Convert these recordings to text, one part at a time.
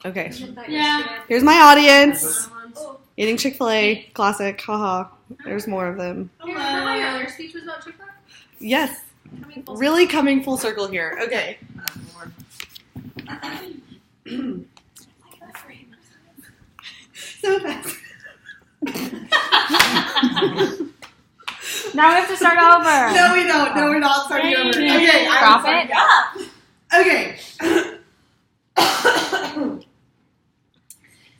Okay. Yeah. Here's my audience. Eating Chick-fil-A. Classic. Haha. There's more of them. Hello. Remember your other speech was about Chick-fil-A? Yes. Really coming full circle here. Okay. So fast. Now we have to start over. No, we don't. No, we're not starting over. Okay. Drop it. Okay.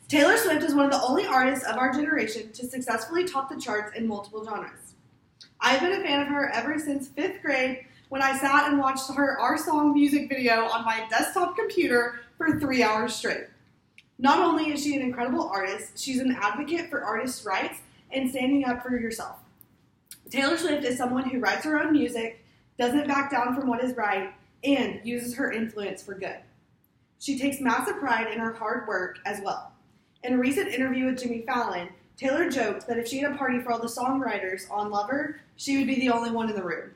Taylor Swift is one of the only artists of our generation to successfully top the charts in multiple genres. I've been a fan of her ever since 5th grade when I sat and watched her Our Song music video on my desktop computer for 3 hours straight. Not only is she an incredible artist, she's an advocate for artists' rights and standing up for yourself. Taylor Swift is someone who writes her own music, doesn't back down from what is right, and uses her influence for good. She takes massive pride in her hard work as well. In a recent interview with Jimmy Fallon, Taylor joked that if she had a party for all the songwriters on Lover, she would be the only one in the room.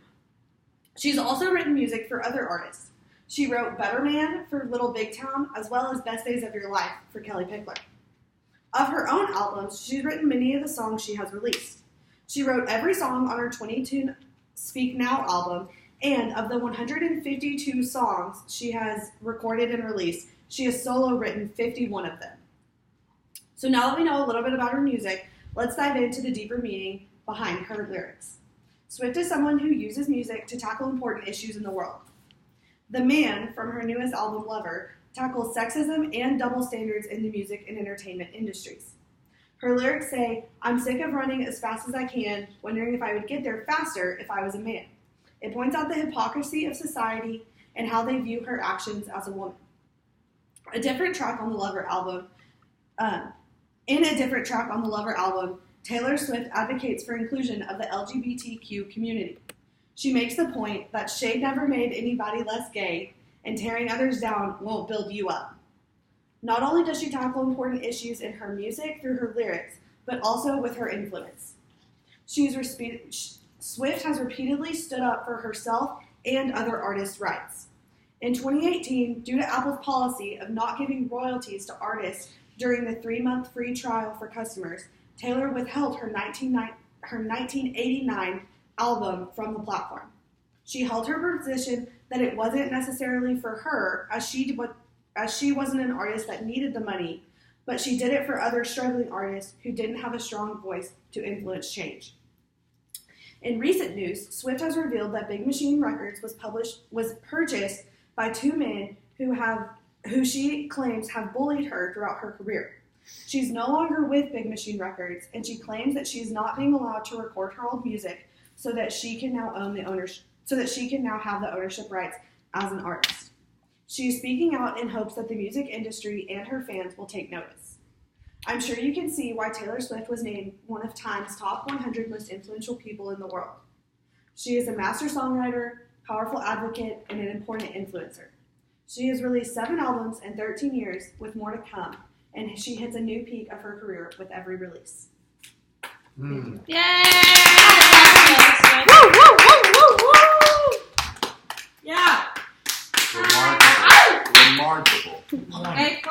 She's also written music for other artists. She wrote Better Man for Little Big Town, as well as Best Days of Your Life for Kelly Pickler. Of her own albums, she's written many of the songs she has released. She wrote every song on her 22 Speak Now album, and of the 152 songs she has recorded and released, she has solo written 51 of them. So now that we know a little bit about her music, let's dive into the deeper meaning behind her lyrics. Swift is someone who uses music to tackle important issues in the world. The Man, from her newest album, Lover, tackles sexism and double standards in the music and entertainment industries. Her lyrics say, "I'm sick of running as fast as I can, wondering if I would get there faster if I was a man." It points out the hypocrisy of society and how they view her actions as a woman. In a different track on the Lover album, Taylor Swift advocates for inclusion of the LGBTQ community. She makes the point that shade never made anybody less gay, and tearing others down won't build you up. Not only does she tackle important issues in her music through her lyrics, but also with her influence. Swift has repeatedly stood up for herself and other artists' rights. In 2018, due to Apple's policy of not giving royalties to artists during the 3-month free trial for customers, Taylor withheld her 1989 album from the platform. She held her position that it wasn't necessarily for her, as she wasn't an artist that needed the money, but she did it for other struggling artists who didn't have a strong voice to influence change. In recent news, Swift has revealed that Big Machine Records was purchased by 2 men who she claims have bullied her throughout her career. She's no longer with Big Machine Records, and she claims that she is not being allowed to record her old music so that she can now have the ownership rights as an artist. She is speaking out in hopes that the music industry and her fans will take notice. I'm sure you can see why Taylor Swift was named one of Time's top 100 most influential people in the world. She is a master songwriter, powerful advocate, and an important influencer. She has released 7 albums in 13 years, with more to come, and she hits a new peak of her career with every release. Yay! Woo, woo, woo, woo, woo! Yeah. Remarkable. Hey,